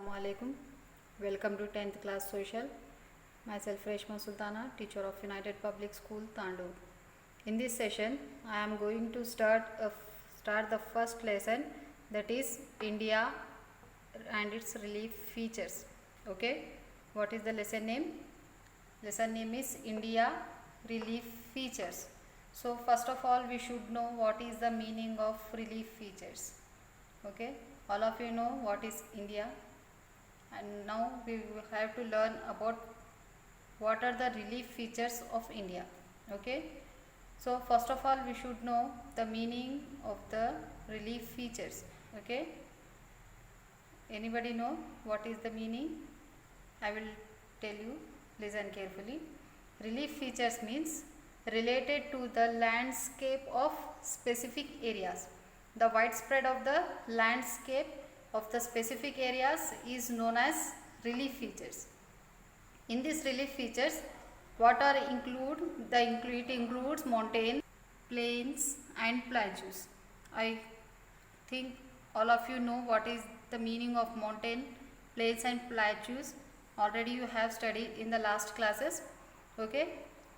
Assalamualaikum. Welcome to 10th class social. Myself Reshma Sultana, teacher of United Public School, Tandur. In this session, I am going to start the first lesson, that is India and its relief features. Okay, what is the lesson name? Lesson name is India relief features. So first of all, we should know what is the meaning of relief features. Okay, all of you know what is India, and now we will have to learn about what are the relief features of India. Okay, so first of all, we should know the meaning of the relief features. Okay, anybody know what is the meaning? I will tell you, listen carefully. Relief features means related to the landscape of specific areas. The widespread of the landscape of the specific areas is known as relief features. In these relief features, what are include? It includes mountain, plains and plateaus. I think all of you know what is the meaning of mountain, plains and plateaus. Already you have studied in the last classes. Okay,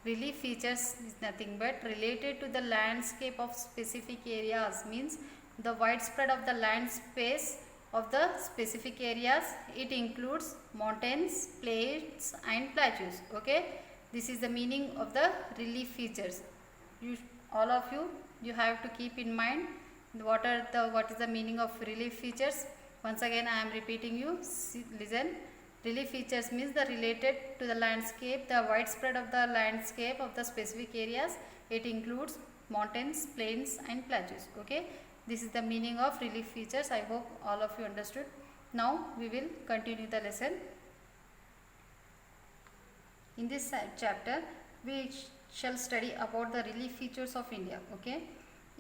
relief features is nothing but related to the landscape of specific areas, means the widespread of the land space of the specific areas. It includes mountains, plains and plateaus. Okay, this is the meaning of the relief features. All of you have to keep in mind what is the meaning of relief features. Once again I am repeating you, listen. Relief features means the related to the landscape, the widespread of the landscape of the specific areas. It includes mountains, plains and plateaus. Okay, this is the meaning of relief features. I hope all of you understood. Now we will continue the lesson. In this chapter we shall study about the relief features of India. Okay,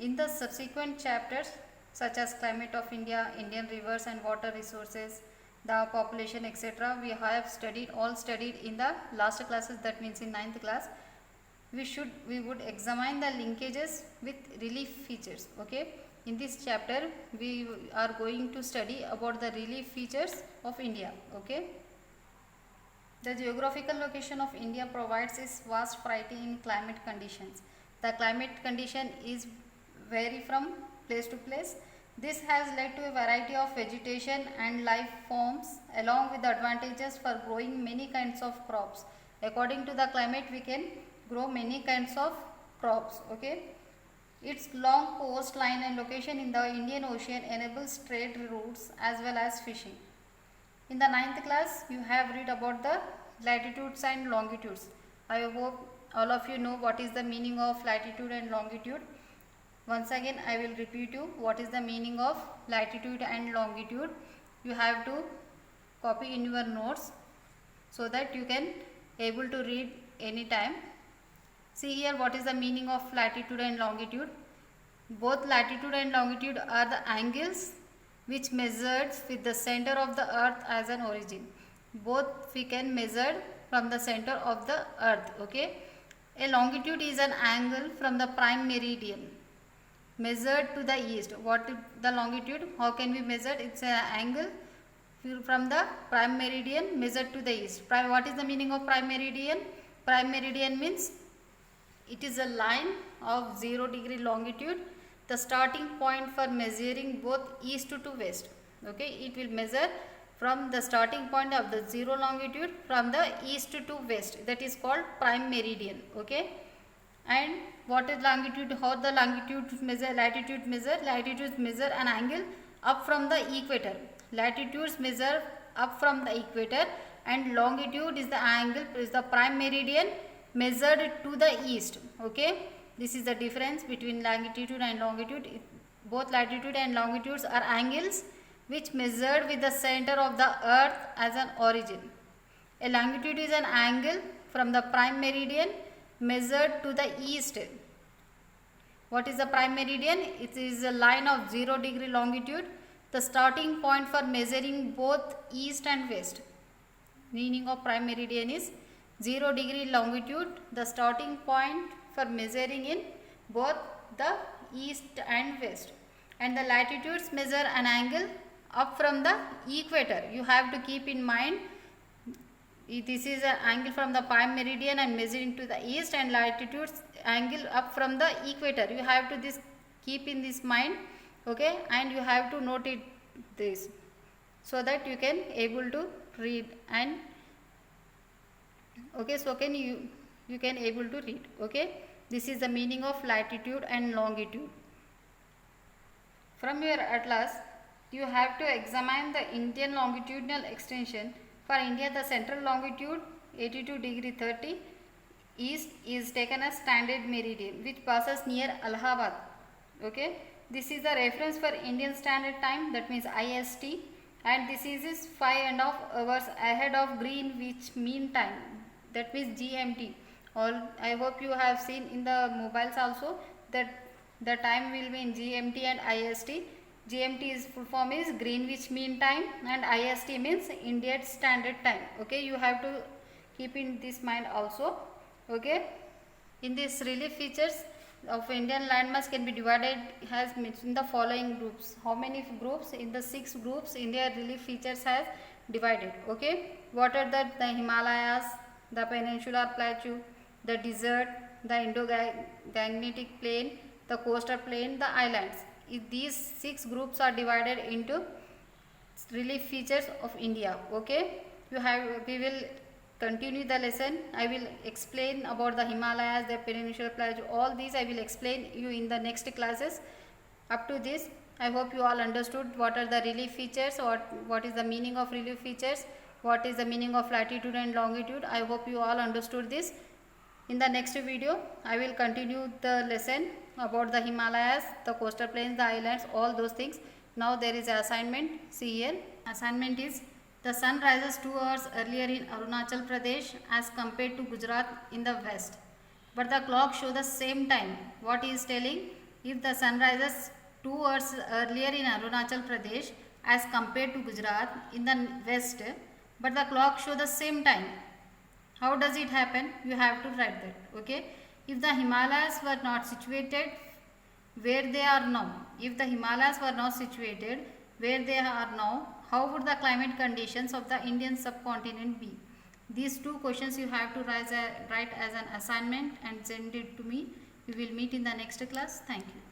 in the subsequent chapters such as climate of India, Indian rivers and water resources, the population, etc., we have studied in the last classes, that means in 9th class. We would examine the linkages with relief features. Okay, in this chapter we are going to study about the relief features of India. Okay, the geographical location of India provides its vast variety in climate conditions. The climate condition is vary from place to place. This has led to a variety of vegetation and life forms, along with the advantages for growing many kinds of crops. According to the climate, we can grow many kinds of crops. Okay, its long coastline and location in the Indian Ocean enables trade routes as well as fishing. In the 9th class, you have read about the latitudes and longitudes. I hope all of you know what is the meaning of latitude and longitude. Once again I will repeat you what is the meaning of latitude and longitude. You have to copy in your notes so that you can able to read anytime. See here what is the meaning of latitude and longitude. Both latitude and longitude are the angles which measured with the center of the earth as an origin. Both we can measure from the center of the earth. Okay, a longitude is an angle from the prime meridian measured to the east. What is the longitude? How can we measure? It's an angle from the prime meridian measured to the east. What is the meaning of prime meridian? Prime meridian means it is a line of 0 degree longitude, the starting point for measuring both east to west. Okay, it will measure from the starting point of the 0 longitude from the east to west. That is called prime meridian. Okay, and what is longitude? How the longitude measure? Latitude measure? Latitudes measure an angle up from the equator. Latitudes measure up from the equator, and longitude is the angle, is the prime meridian measured to the east. Okay, this is the difference between latitude and longitude. Both latitude and longitudes are angles which measured with the center of the earth as an origin. A longitude is an angle from the prime meridian measured to the east. What is the prime meridian? It is a line of 0 degree longitude, the starting point for measuring both east and west. Meaning of prime meridian is 0 degree longitude, the starting point for measuring in both the east and west. And the latitudes measure an angle up from the equator. You have to keep in mind this is an angle from the prime meridian and measuring to the east, and latitude angle up from the equator. You have to this keep in this mind, okay, and you have to note it this so that you can able to read and okay, so can you can able to read. Okay, this is the meaning of latitude and longitude. From your atlas, you have to examine the Indian longitudinal extension. For India, the central longitude 82 degree 30 east is taken as standard meridian, which passes near Allahabad. Okay, this is the reference for Indian Standard Time, that means IST, and this is 5.5 hours ahead of Greenwich Mean Time, that means GMT. All I hope you have seen in the mobiles also that the time will be in GMT and IST. GMT is full form is Greenwich Mean Time and IST means Indian Standard Time. Okay, you have to keep in this mind also. Okay, in this relief features of Indian landmass can be divided has in the following groups. How many groups? In the 6 groups India relief features has divided. Okay, what are the Himalayas, the peninsular plateau, the desert, the Indo-Gangetic plain, the coastal plain, the islands. These 6 groups are divided into relief features of India. Okay, we will continue the lesson. I will explain about the Himalayas, the peninsular plateau, all these I will explain you in the next classes. Up to this, I hope you all understood what are the relief features, what is the meaning of relief features, what is the meaning of latitude and longitude. I hope you all understood this. In the next video, I will continue the lesson about the Himalayas, the coastal plains, the islands, all those things. Now there is an assignment. See here, assignment is the sun rises 2 hours earlier in Arunachal Pradesh as compared to Gujarat in the west, but the clock shows the same time. What he is telling, if the sun rises 2 hours earlier in Arunachal Pradesh as compared to Gujarat in the west, but the clock shows the same time. How does it happen? You have to write that. Okay, if the Himalayas were not situated where they are now, if the Himalayas were not situated where they are now, how would the climate conditions of the Indian subcontinent be? These 2 questions you have to write as an assignment and send it to me. We will meet in the next class. Thank you.